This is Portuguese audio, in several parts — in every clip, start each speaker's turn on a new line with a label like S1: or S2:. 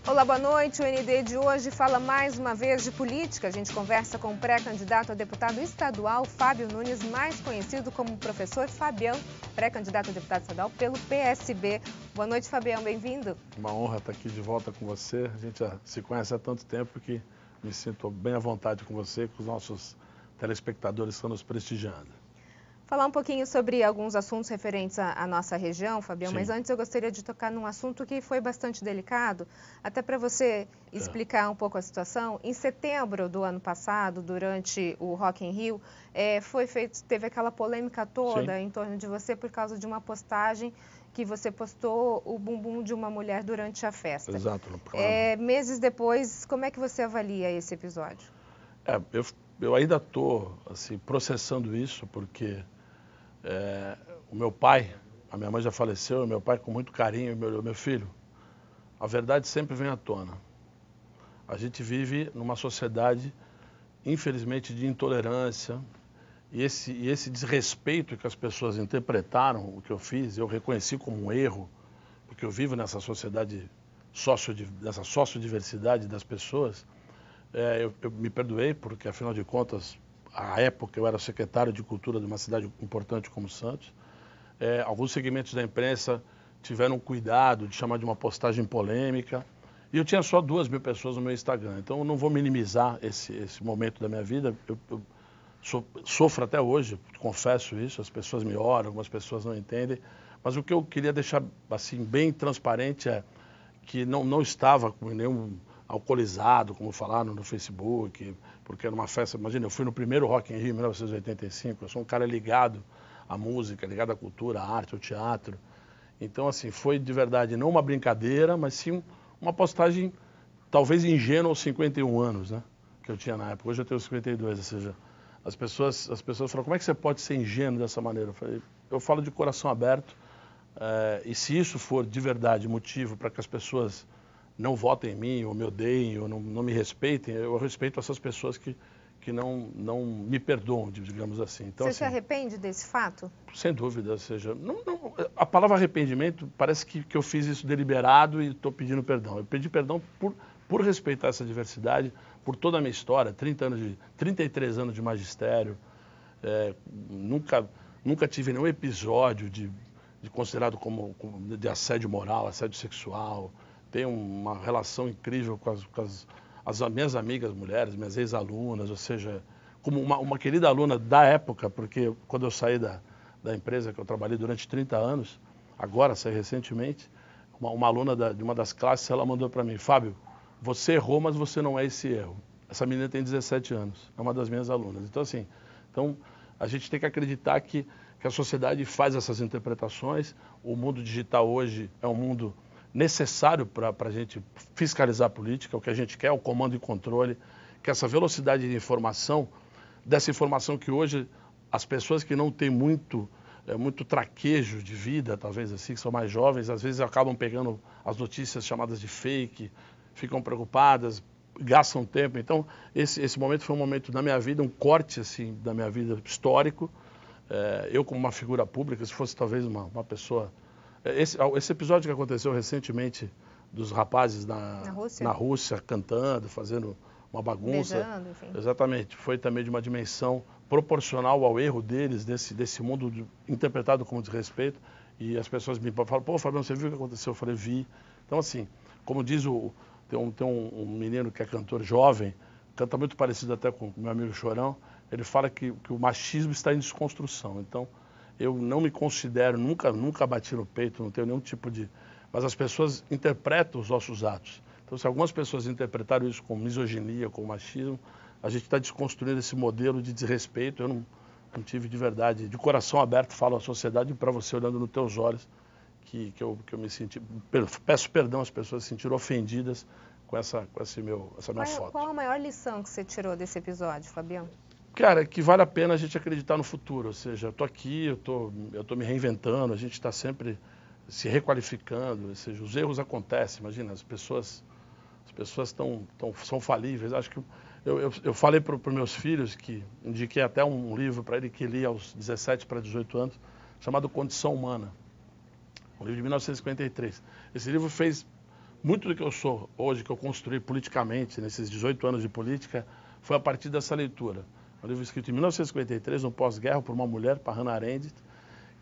S1: Olá, boa noite. O ND de hoje fala mais uma vez de política. A gente conversa com o pré-candidato a deputado estadual, Fábio Nunes, mais conhecido como professor Fabião, pré-candidato a deputado estadual pelo PSB. Boa noite, Fabião, bem-vindo.
S2: Uma honra estar aqui de volta com você. A gente já se conhece há tanto tempo que me sinto bem à vontade com você, com os nossos telespectadores que estão nos prestigiando.
S1: Falar um pouquinho sobre alguns assuntos referentes à nossa região, Fabião,
S2: Sim.
S1: mas antes eu gostaria de tocar num assunto que foi bastante delicado, até para você explicar um pouco a situação. Em setembro do ano passado, durante o Rock in Rio, teve aquela polêmica toda em torno de você por causa de uma postagem que você postou o bumbum de uma mulher durante a festa.
S2: Exato. No programa.
S1: Meses depois, como é que você avalia esse episódio?
S2: Eu ainda estou assim, processando isso, porque o meu pai, a minha mãe já faleceu, o meu pai com muito carinho, meu filho, a verdade sempre vem à tona. A gente vive numa sociedade, infelizmente, de intolerância, e esse desrespeito que as pessoas interpretaram o que eu fiz, eu reconheci como um erro, porque eu vivo nessa sociedade, nessa sociodiversidade das pessoas. Eu me perdoei, porque afinal de contas, à época eu era secretário de cultura de uma cidade importante como Santos. Alguns segmentos da imprensa tiveram cuidado de chamar de uma postagem polêmica, e eu tinha só 2.000 pessoas no meu Instagram, então eu não vou minimizar esse momento da minha vida. Eu sofro até hoje, confesso isso, as pessoas me oram, algumas pessoas não entendem, mas o que eu queria deixar assim bem transparente é que não estava com nenhum alcoolizado, como falaram no Facebook, porque era uma festa. Imagina, eu fui no primeiro Rock in Rio em 1985, eu sou um cara ligado à música, ligado à cultura, à arte, ao teatro. Então, assim, foi de verdade não uma brincadeira, mas sim uma postagem talvez ingênua aos 51 anos, né, que eu tinha na época. Hoje eu tenho 52, ou seja, as pessoas falam, como é que você pode ser ingênuo dessa maneira? Eu falo de coração aberto, e se isso for de verdade motivo para que as pessoas não votem em mim, ou me odeiem, ou não me respeitem, eu respeito essas pessoas que não me perdoam, digamos assim. Então,
S1: você
S2: assim,
S1: se arrepende desse fato?
S2: Sem dúvida, ou seja, a palavra arrependimento parece que eu fiz isso deliberado e estou pedindo perdão. Eu pedi perdão por respeitar essa diversidade, por toda a minha história, 33 anos de magistério, nunca tive nenhum episódio de considerado como de assédio moral, assédio sexual. Tenho uma relação incrível com as minhas amigas mulheres, minhas ex-alunas, ou seja, como uma querida aluna da época, porque quando eu saí da empresa que eu trabalhei durante 30 anos, agora saí recentemente, uma aluna de uma das classes, ela mandou para mim, Fábio, você errou, mas você não é esse erro. Essa menina tem 17 anos, é uma das minhas alunas. Então, assim, a gente tem que acreditar que a sociedade faz essas interpretações. O mundo digital hoje é um mundo necessário para a gente fiscalizar a política. O que a gente quer é o comando e controle, que essa velocidade de informação, dessa informação que hoje as pessoas que não têm muito traquejo de vida, talvez assim, que são mais jovens, às vezes acabam pegando as notícias chamadas de fake, ficam preocupadas, gastam tempo. Então, esse momento foi um momento da minha vida, um corte assim da minha vida histórico. Eu como uma figura pública, se fosse talvez uma pessoa... Esse episódio que aconteceu recentemente dos rapazes na Rússia cantando, fazendo uma bagunça.
S1: Beijando, enfim.
S2: Exatamente. Foi também de uma dimensão proporcional ao erro deles, desse mundo interpretado como desrespeito. E as pessoas me falam, pô, Fabiano, você viu o que aconteceu? Eu falei, vi. Então, assim, como diz tem um menino que é cantor jovem, canta muito parecido até com o meu amigo Chorão, ele fala que o machismo está em desconstrução. Então, eu não me considero, nunca bati no peito, não tenho nenhum tipo de... Mas as pessoas interpretam os nossos atos. Então, se algumas pessoas interpretaram isso como misoginia, como machismo, a gente está desconstruindo esse modelo de desrespeito. Eu não tive de verdade, de coração aberto, falo à sociedade para você, olhando nos teus olhos, que eu me senti... Peço perdão às pessoas que se sentiram ofendidas com essa minha foto.
S1: Qual a maior lição que você tirou desse episódio, Fabião?
S2: Cara, que vale a pena a gente acreditar no futuro, ou seja, eu estou aqui, eu tô me reinventando, a gente está sempre se requalificando, ou seja, os erros acontecem, imagina, as pessoas são falíveis. Acho que eu falei para os meus filhos, que indiquei até um livro para ele que li aos 17 para 18 anos, chamado Condição Humana, um livro de 1953. Esse livro fez muito do que eu sou hoje, que eu construí politicamente, nesses 18 anos de política, foi a partir dessa leitura. Um livro escrito em 1953, no pós-guerra, por uma mulher, para Hannah Arendt,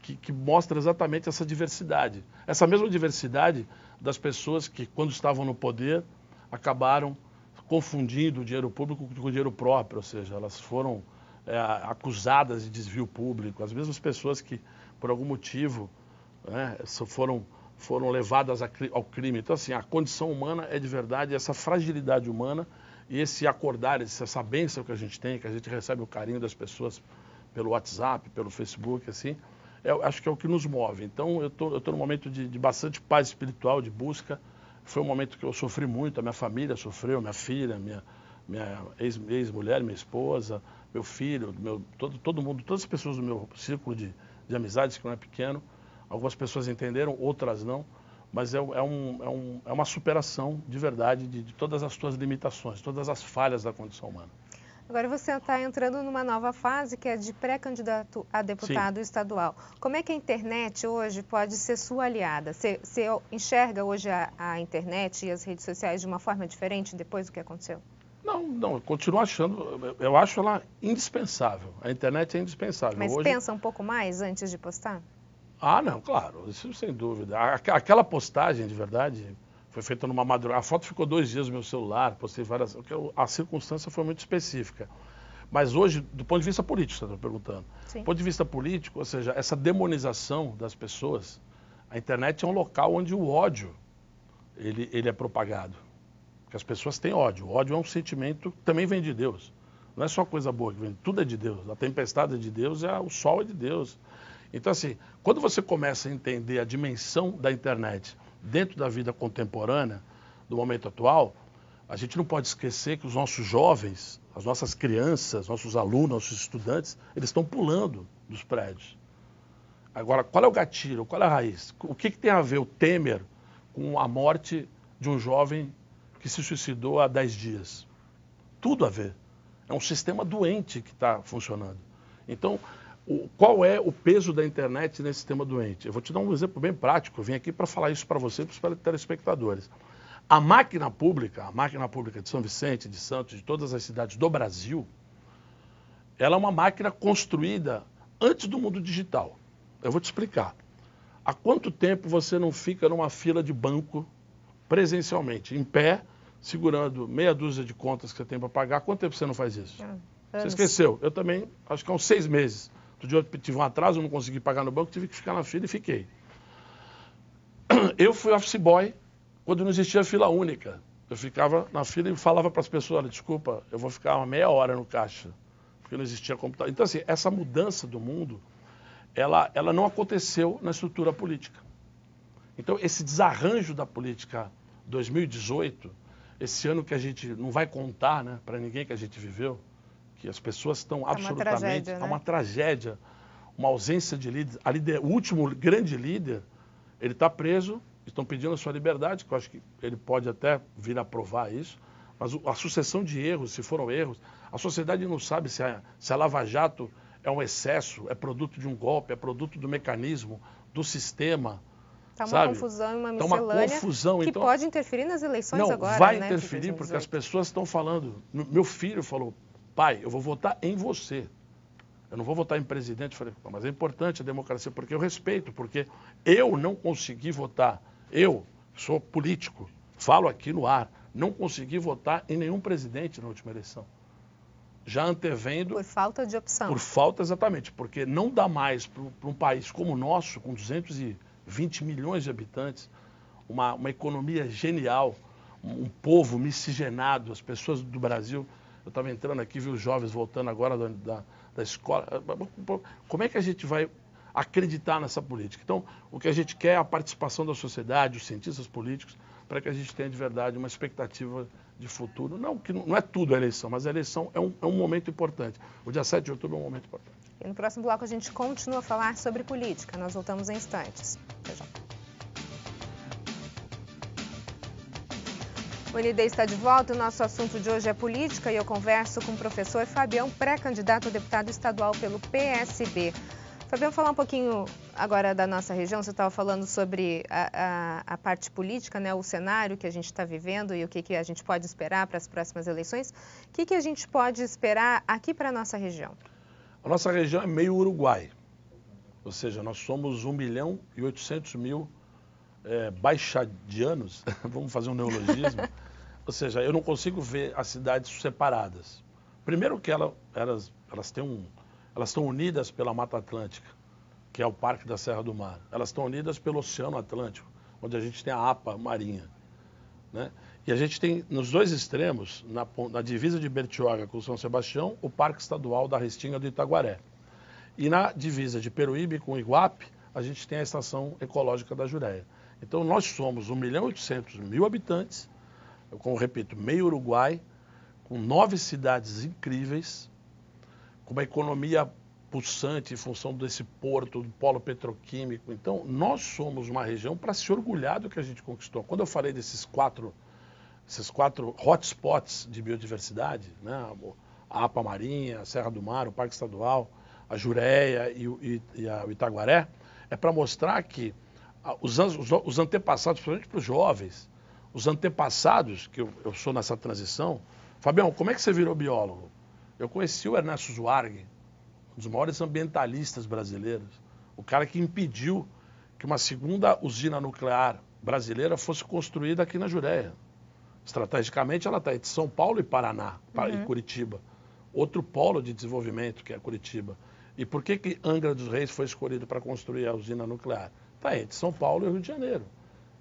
S2: que mostra exatamente essa diversidade. Essa mesma diversidade das pessoas que, quando estavam no poder, acabaram confundindo o dinheiro público com o dinheiro próprio, ou seja, elas foram acusadas de desvio público. As mesmas pessoas que, por algum motivo, né, foram levadas ao crime. Então, assim, a condição humana é de verdade essa fragilidade humana e esse acordar, essa bênção que a gente tem, que a gente recebe o carinho das pessoas pelo WhatsApp, pelo Facebook, assim, acho que é o que nos move. Então, eu tô num momento de bastante paz espiritual, de busca. Foi um momento que eu sofri muito, a minha família sofreu, minha filha, minha ex-mulher, minha esposa, meu filho, todo mundo, todas as pessoas do meu círculo de amizades, que não é pequeno. Algumas pessoas entenderam, outras não, mas é uma superação de verdade de todas as suas limitações, todas as falhas da condição humana.
S1: Agora você está entrando numa nova fase que é de pré-candidato a deputado estadual. Como é que a internet hoje pode ser sua aliada? Você enxerga hoje a internet e as redes sociais de uma forma diferente depois do que aconteceu?
S2: Não, eu continuo achando, eu acho ela indispensável. A internet é indispensável.
S1: Mas hoje... pensa um pouco mais antes de postar?
S2: Não, claro, isso sem dúvida. Aquela postagem, de verdade, foi feita numa madrugada. A foto ficou 2 dias no meu celular, postei várias... A circunstância foi muito específica. Mas hoje, do ponto de vista político, você está perguntando. Sim. Do ponto de vista político, ou seja, essa demonização das pessoas, a internet é um local onde o ódio, ele é propagado. Porque as pessoas têm ódio. O ódio é um sentimento que também vem de Deus. Não é só coisa boa que vem, tudo é de Deus. A tempestade é de Deus, o sol é de Deus. Então, assim, quando você começa a entender a dimensão da internet dentro da vida contemporânea, do momento atual, a gente não pode esquecer que os nossos jovens, as nossas crianças, nossos alunos, nossos estudantes, eles estão pulando dos prédios. Agora, qual é o gatilho? Qual é a raiz? O que tem a ver o Temer com a morte de um jovem que se suicidou há 10 dias? Tudo a ver. É um sistema doente que está funcionando. Então, qual é o peso da internet nesse sistema doente? Eu vou te dar um exemplo bem prático. Eu vim aqui para falar isso para você e para os telespectadores. A máquina pública de São Vicente, de Santos, de todas as cidades do Brasil, ela é uma máquina construída antes do mundo digital. Eu vou te explicar. Há quanto tempo você não fica numa fila de banco presencialmente, em pé, segurando meia dúzia de contas que você tem para pagar? Quanto tempo você não faz isso? Você esqueceu? Eu também, acho que há uns 6 meses. Outro dia eu tive um atraso, não consegui pagar no banco, tive que ficar na fila e fiquei. Eu fui office boy quando não existia fila única. Eu ficava na fila e falava para as pessoas, olha, desculpa, eu vou ficar uma meia hora no caixa, porque não existia computador. Então, assim, essa mudança do mundo, ela não aconteceu na estrutura política. Então, esse desarranjo da política 2018, esse ano que a gente não vai contar, né, para ninguém que a gente viveu, que as pessoas estão absolutamente... É uma tragédia, uma ausência de líder. O último grande líder, ele está preso, estão pedindo a sua liberdade, que eu acho que ele pode até vir a provar isso, mas a sucessão de erros, se foram erros, a sociedade não sabe se a Lava Jato é um excesso, é produto de um golpe, é produto do mecanismo, do sistema.
S1: Está uma confusão e uma miscelânea que então, pode interferir nas eleições agora,
S2: vai interferir porque as pessoas estão falando. Meu filho falou, pai, eu vou votar em você. Eu não vou votar em presidente. Eu falei, mas é importante a democracia, porque eu respeito, porque eu não consegui votar. Eu sou político, falo aqui no ar, não consegui votar em nenhum presidente na última eleição. Já antevendo...
S1: Por falta de opção.
S2: Por falta, exatamente, porque não dá mais para um país como o nosso, com 220 milhões de habitantes, uma economia genial, um povo miscigenado, as pessoas do Brasil... Eu estava entrando aqui, vi os jovens voltando agora da escola. Como é que a gente vai acreditar nessa política? Então, o que a gente quer é a participação da sociedade, os cientistas políticos, para que a gente tenha de verdade uma expectativa de futuro. Não é tudo a eleição, mas a eleição é um momento importante. O dia 7 de outubro é um momento importante.
S1: E no próximo bloco a gente continua a falar sobre política. Nós voltamos em instantes. Até já. O ND está de volta, o nosso assunto de hoje é política e eu converso com o professor Fabião, pré-candidato a deputado estadual pelo PSB. Fabião, falar um pouquinho agora da nossa região, você estava falando sobre a parte política, né, o cenário que a gente está vivendo e o que a gente pode esperar para as próximas eleições. O que a gente pode esperar aqui para a nossa região?
S2: A nossa região é meio Uruguai, ou seja, nós somos 1.800.000 baixadianos, vamos fazer um neologismo, ou seja, eu não consigo ver as cidades separadas. Primeiro que elas estão unidas pela Mata Atlântica, que é o Parque da Serra do Mar. Elas estão unidas pelo Oceano Atlântico, onde a gente tem a APA Marinha, né? E a gente tem, nos dois extremos, na divisa de Bertioga com São Sebastião, o Parque Estadual da Restinga do Itaguaré. E na divisa de Peruíbe com Iguape, a gente tem a Estação Ecológica da Jureia. Então nós somos 1.800.000 habitantes, eu como repito, meio Uruguai, com 9 cidades incríveis, com uma economia pulsante em função desse porto, do polo petroquímico. Então, nós somos uma região para se orgulhar do que a gente conquistou. Quando eu falei desses quatro hotspots de biodiversidade, né, a APA Marinha, a Serra do Mar, o Parque Estadual, a Jureia e o Itaguaré, é para mostrar que os antepassados, principalmente para os jovens, os antepassados, que eu sou nessa transição. Fabião, como é que você virou biólogo? Eu conheci o Ernesto Zuarg, um dos maiores ambientalistas brasileiros, o cara que impediu que uma segunda usina nuclear brasileira fosse construída aqui na Jureia. Estrategicamente, ela está entre São Paulo e Paraná, e Curitiba. Outro polo de desenvolvimento, que é Curitiba. E por que Angra dos Reis foi escolhido para construir a usina nuclear? Está entre São Paulo e Rio de Janeiro.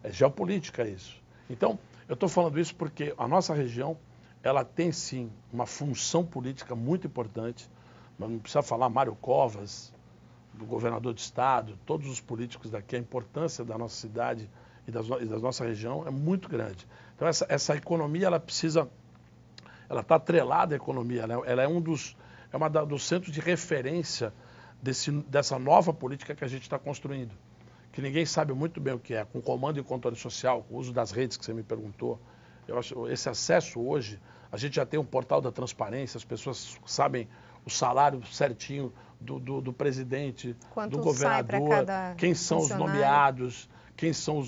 S2: É geopolítica isso. Então, eu estou falando isso porque a nossa região, ela tem sim uma função política muito importante, mas não precisa falar Mário Covas, do governador do estado, todos os políticos daqui, a importância da nossa cidade e da nossa região é muito grande. Então essa economia, ela está atrelada à economia, ela é uma dos centros de referência dessa nova política que a gente está construindo, que ninguém sabe muito bem o que é, com comando e controle social, com o uso das redes que você me perguntou. Eu acho esse acesso hoje, a gente já tem um portal da transparência, as pessoas sabem o salário certinho do presidente,
S1: quanto
S2: do governador, quem são os nomeados, quem são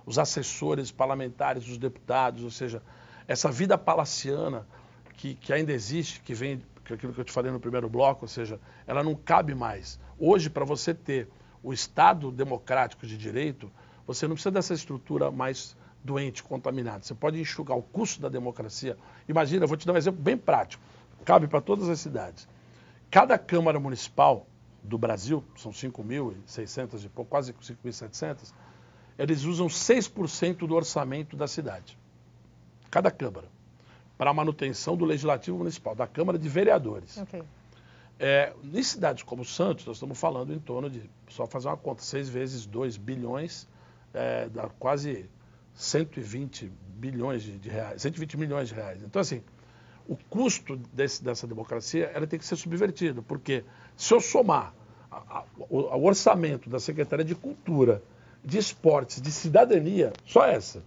S2: os assessores parlamentares, os deputados, ou seja, essa vida palaciana que ainda existe, que vem, aquilo que eu te falei no primeiro bloco, ou seja, ela não cabe mais. Hoje, para você ter o Estado democrático de direito, você não precisa dessa estrutura mais doente, contaminada. Você pode enxugar o custo da democracia. Imagina, eu vou te dar um exemplo bem prático, cabe para todas as cidades. Cada Câmara Municipal do Brasil, são 5.600 e pouco, quase 5.700, eles usam 6% do orçamento da cidade. Cada Câmara. Para a manutenção do Legislativo Municipal, da Câmara de Vereadores.
S1: Okay.
S2: Em cidades como Santos, nós estamos falando em torno de, só fazer uma conta, 6 vezes 2 bilhões, dá quase 120 bilhões de reais, 120 milhões de reais. Então, assim, o custo dessa democracia, ela tem que ser subvertido, porque se eu somar o orçamento da Secretaria de Cultura, de Esportes, de Cidadania, só essa,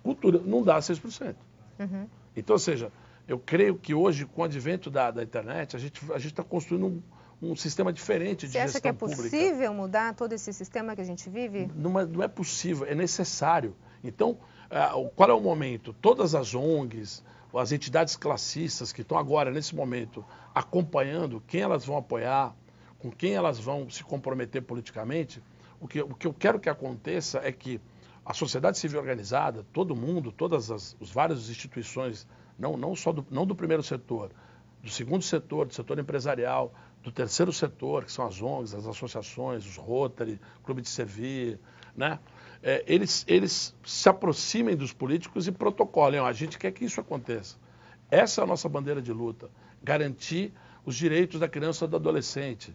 S2: cultura, não dá 6%.
S1: Uhum.
S2: Então, ou seja, eu creio que hoje, com o advento da internet, a gente está construindo um sistema diferente de gestão pública.
S1: Você acha que é possível mudar todo esse sistema que a gente vive?
S2: Não é possível, é necessário. Então, qual é o momento? Todas as ONGs, as entidades classistas que estão agora, nesse momento, acompanhando quem elas vão apoiar, com quem elas vão se comprometer politicamente, o que eu quero que aconteça é que a sociedade civil organizada, todo mundo, todas as várias instituições, não do primeiro setor, do segundo setor, do setor empresarial, do terceiro setor, que são as ONGs, as associações, os Rotary, Clube de Servir, né? Eles se aproximem dos políticos e protocolem. A gente quer que isso aconteça. Essa é a nossa bandeira de luta. Garantir os direitos da criança e do adolescente.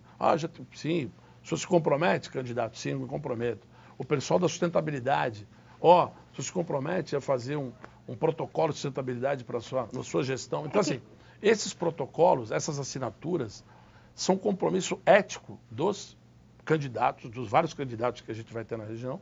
S2: Sim, o senhor se compromete, candidato? Sim, eu me comprometo. O pessoal da sustentabilidade. O senhor se compromete a fazer um protocolo de sustentabilidade para na sua gestão. Então, assim, esses protocolos, essas assinaturas, são compromisso ético dos candidatos, dos vários candidatos que a gente vai ter na região,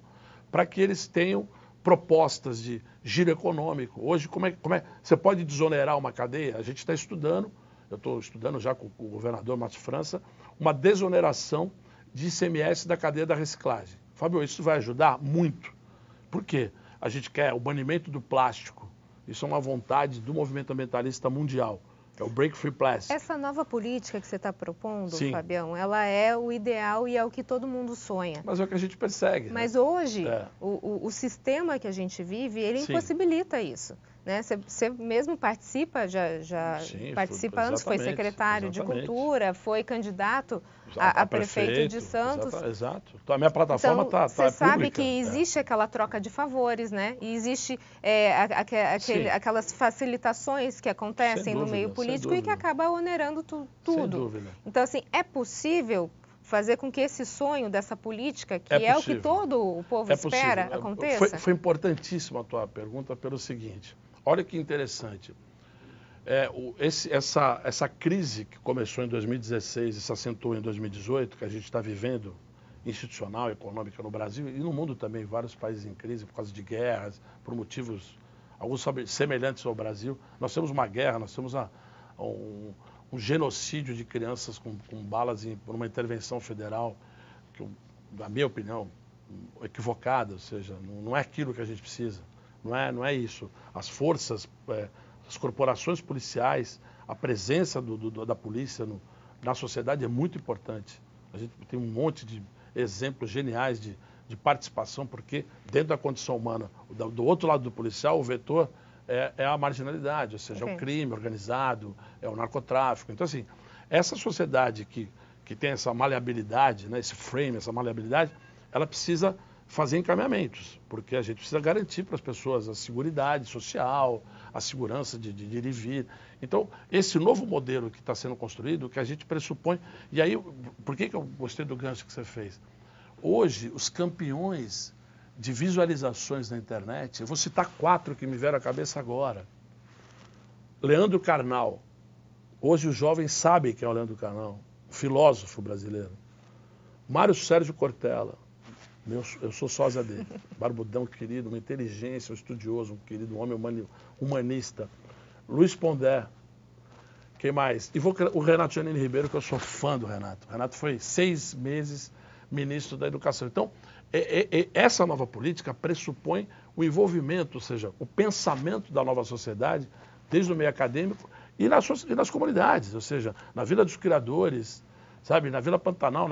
S2: para que eles tenham propostas de giro econômico. Hoje, como é você pode desonerar uma cadeia? A gente está estudando, eu estou estudando já com o governador Márcio França, uma desoneração de ICMS da cadeia da reciclagem. Fábio, isso vai ajudar muito. Por quê? A gente quer o banimento do plástico. Isso é uma vontade do movimento ambientalista mundial. É o Break Free Plastic.
S1: Essa nova política que você está propondo,
S2: Sim.
S1: Fabião, ela é o ideal e é o que todo mundo sonha.
S2: Mas é o que a gente persegue.
S1: Mas
S2: né?
S1: hoje, o sistema que a gente vive, ele
S2: Sim.
S1: impossibilita isso. Né? Você mesmo participa,
S2: Sim,
S1: participa antes, foi secretário de Cultura, foi candidato a prefeito de Santos.
S2: Exato. Então, a minha plataforma está
S1: pública. Você sabe que
S2: é.
S1: existe aquela troca de favores, né? E existe aquelas facilitações que acontecem no meio político e que acaba onerando tudo.
S2: Sem dúvida.
S1: Então, assim, é possível fazer com que esse sonho dessa política, que é o que todo o povo espera, aconteça?
S2: Foi importantíssima a tua pergunta pelo seguinte. Olha que interessante. Essa crise que começou em 2016 e se acentuou em 2018, que a gente está vivendo, institucional, econômica no Brasil e no mundo também, vários países em crise por causa de guerras, por motivos, alguns semelhantes ao Brasil. Nós temos uma guerra, nós temos um genocídio de crianças com balas por uma intervenção federal, que, na minha opinião, equivocada, ou seja, não é aquilo que a gente precisa. Não é isso. As forças, as corporações policiais, a presença da polícia na sociedade é muito importante. A gente tem um monte de exemplos geniais de participação, porque dentro da condição humana, do outro lado do policial, o vetor é a marginalidade, ou seja, é o crime organizado, é o narcotráfico. Então, assim, essa sociedade que tem essa maleabilidade, né, esse frame, essa maleabilidade, ela precisa fazer encaminhamentos, porque a gente precisa garantir para as pessoas a seguridade social, a segurança de ir e vir. Então, esse novo modelo que está sendo construído, que a gente pressupõe... E aí, por que eu gostei do gancho que você fez? Hoje, os campeões de visualizações na internet, eu vou citar 4 que me vieram à cabeça agora. Leandro Carnal. Hoje os jovens sabem quem é o Leandro Carnal, filósofo brasileiro. Mário Sérgio Cortella. Eu sou sósia dele, barbudão querido, uma inteligência, um estudioso, um querido homem humanista. Luiz Pondé, quem mais? E o Renato Janine Ribeiro, que eu sou fã do Renato. O Renato foi 6 meses ministro da Educação. Então, essa nova política pressupõe o envolvimento, ou seja, o pensamento da nova sociedade, desde o meio acadêmico e nas comunidades, ou seja, na Vila dos Criadores, sabe, na Vila Pantanal,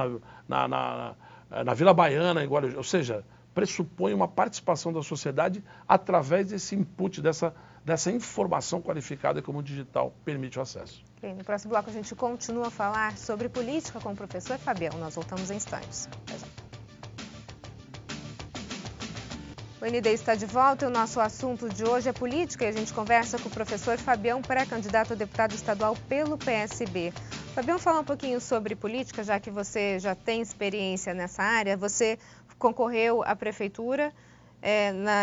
S2: na Vila Baiana, em Guarujá, ou seja, pressupõe uma participação da sociedade através desse input, dessa informação qualificada que o mundo digital permite o acesso.
S1: Okay, no próximo bloco a gente continua a falar sobre política com o professor Fabião. Nós voltamos em instantes. Até já. O ND está de volta e o nosso assunto de hoje é política e a gente conversa com o professor Fabião, pré-candidato a deputado estadual pelo PSB. Fabião, fala um pouquinho sobre política, já que você já tem experiência nessa área. Você concorreu à prefeitura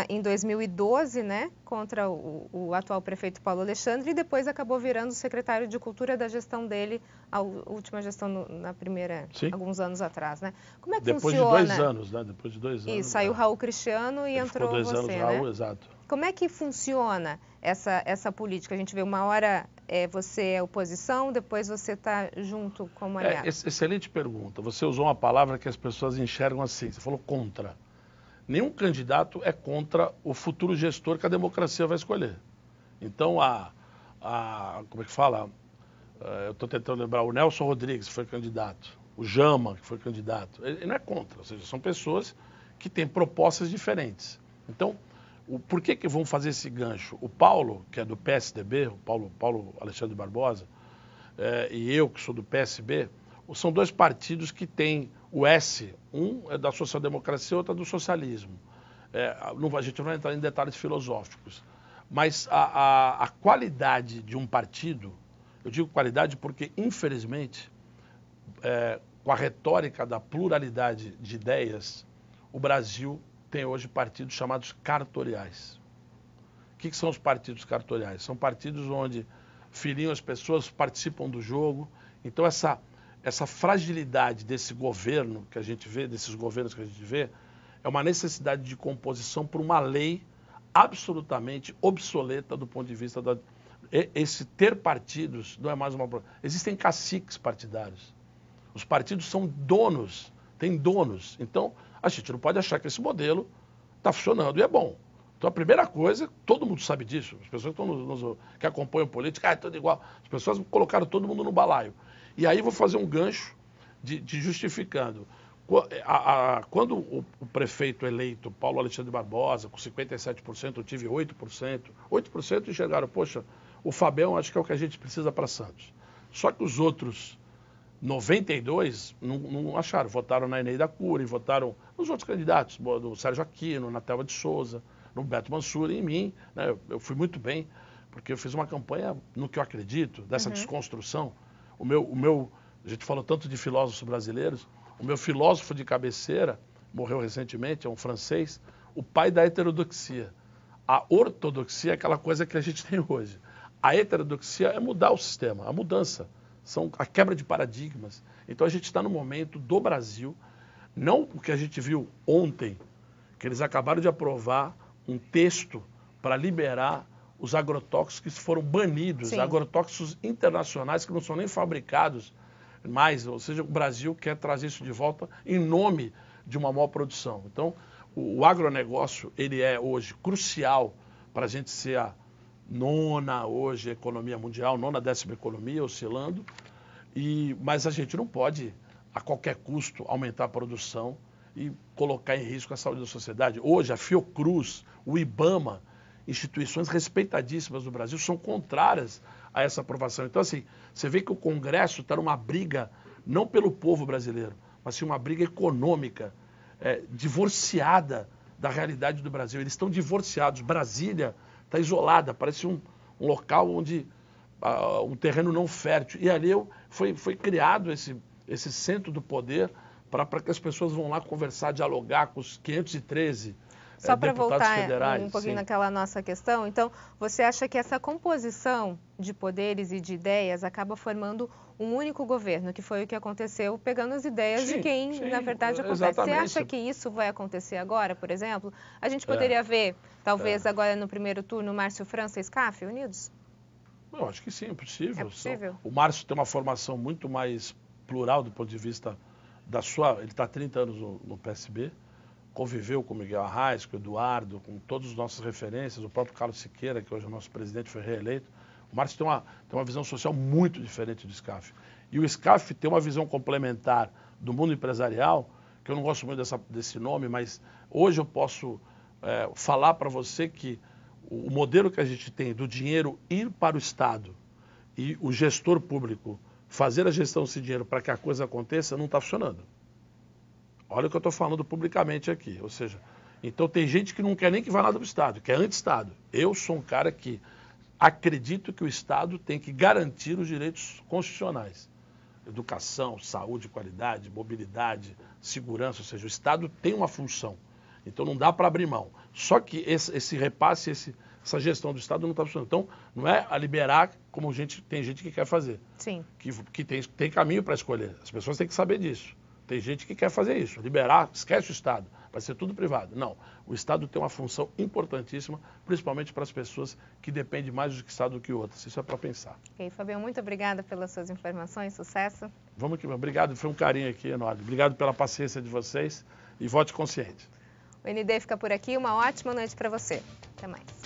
S1: em 2012, né, contra o atual prefeito Paulo Alexandre e depois acabou virando secretário de Cultura da gestão dele, a última gestão na primeira, alguns anos atrás, né? Como é que funciona?
S2: Depois de 2 anos, né? Depois de 2 anos.
S1: E saiu Raul Cristiano e entrou
S2: ficou 2
S1: você,
S2: anos,
S1: né?
S2: Raul, exato.
S1: Como é que funciona essa política? A gente vê uma hora você é oposição, depois você está junto como aliado.
S2: Excelente pergunta. Você usou uma palavra que as pessoas enxergam assim, você falou contra. Nenhum candidato é contra o futuro gestor que a democracia vai escolher. Então, como é que fala? Eu estou tentando lembrar, o Nelson Rodrigues foi candidato, o Jama, que foi candidato. Ele não é contra, ou seja, são pessoas que têm propostas diferentes. Então, por que vão fazer esse gancho? O Paulo, que é do PSDB, o Paulo Alexandre Barbosa, e eu, que sou do PSB, são 2 partidos que têm o S, um é da social-democracia, outro é do socialismo. A gente não vai entrar em detalhes filosóficos, mas a qualidade de um partido, eu digo qualidade porque, infelizmente, com a retórica da pluralidade de ideias, o Brasil tem hoje partidos chamados cartoriais. O que são os partidos cartoriais? São partidos onde filiam as pessoas, participam do jogo. Então, essa fragilidade desse governo que a gente vê, desses governos que a gente vê, é uma necessidade de composição por uma lei absolutamente obsoleta do ponto de vista da... Esse ter partidos não é mais uma... Existem caciques partidários. Os partidos são donos, tem donos. Então, a gente não pode achar que esse modelo está funcionando e é bom. Então, a primeira coisa, todo mundo sabe disso, as pessoas que acompanham política, é tudo igual. As pessoas colocaram todo mundo no balaio. E aí vou fazer um gancho de justificando. Quando o prefeito eleito, Paulo Alexandre Barbosa, com 57%, eu tive 8%. 8% enxergaram, poxa, o Fabião acho que é o que a gente precisa para Santos. Só que os outros 92 não acharam, votaram na Eneida Cury, votaram nos outros candidatos, do Sérgio Aquino, na Thelma de Souza, no Beto Mansur e em mim. Né? Eu fui muito bem, porque eu fiz uma campanha no que eu acredito, dessa desconstrução. A gente falou tanto de filósofos brasileiros, o meu filósofo de cabeceira, morreu recentemente, é um francês, o pai da heterodoxia. A ortodoxia é aquela coisa que a gente tem hoje. A heterodoxia é mudar o sistema, a mudança, a quebra de paradigmas. Então a gente está no momento do Brasil, não o que a gente viu ontem, que eles acabaram de aprovar um texto para liberar os agrotóxicos que foram banidos,
S1: Sim.
S2: agrotóxicos internacionais que não são nem fabricados mais, ou seja, o Brasil quer trazer isso de volta em nome de uma maior produção. Então, o agronegócio, ele é hoje crucial para a gente ser a nona hoje economia mundial, nona, 10ª economia, oscilando, mas a gente não pode, a qualquer custo, aumentar a produção e colocar em risco a saúde da sociedade. Hoje, a Fiocruz, o IBAMA, instituições respeitadíssimas do Brasil, são contrárias a essa aprovação. Então, assim, você vê que o Congresso está numa briga, não pelo povo brasileiro, mas sim uma briga econômica, divorciada da realidade do Brasil. Eles estão divorciados. Brasília está isolada, parece um local onde um terreno não fértil. E ali foi criado esse centro do poder para que as pessoas vão lá conversar, dialogar com os 513
S1: Só para voltar
S2: federais,
S1: um pouquinho
S2: sim.
S1: naquela nossa questão, então, você acha que essa composição de poderes e de ideias acaba formando um único governo, que foi o que aconteceu, pegando as ideias de quem, na verdade, acontece.
S2: Exatamente.
S1: Você acha que isso vai acontecer agora, por exemplo? A gente poderia ver, talvez agora no primeiro turno, Márcio França e SCAF unidos?
S2: Eu acho que sim, é possível.
S1: É possível?
S2: O Márcio tem uma formação muito mais plural do ponto de vista da sua... Ele está há 30 anos no PSB, conviveu com o Miguel Arraes, com o Eduardo, com todas as nossas referências, o próprio Carlos Siqueira, que hoje é o nosso presidente, foi reeleito. O Márcio tem uma visão social muito diferente do SCAF. E o SCAF tem uma visão complementar do mundo empresarial, que eu não gosto muito desse nome, mas hoje eu posso falar para você que o modelo que a gente tem do dinheiro ir para o Estado e o gestor público fazer a gestão desse dinheiro para que a coisa aconteça, não está funcionando. Olha o que eu estou falando publicamente aqui. Ou seja, então tem gente que não quer nem que vá nada para o Estado, que é anti-Estado. Eu sou um cara que acredito que o Estado tem que garantir os direitos constitucionais. Educação, saúde, qualidade, mobilidade, segurança, ou seja, o Estado tem uma função. Então não dá para abrir mão. Só que esse repasse, essa gestão do Estado não está funcionando. Então não é a liberar como tem gente que quer fazer.
S1: Sim.
S2: Que tem caminho para escolher. As pessoas têm que saber disso. Tem gente que quer fazer isso, liberar, esquece o Estado, vai ser tudo privado. Não, o Estado tem uma função importantíssima, principalmente para as pessoas que dependem mais do Estado do que outras. Isso é para pensar.
S1: Ok, Fabião, muito obrigada pelas suas informações, sucesso.
S2: Vamos que obrigado, foi um carinho aqui enorme. Obrigado pela paciência de vocês e vote consciente.
S1: O ND fica por aqui, uma ótima noite para você. Até mais.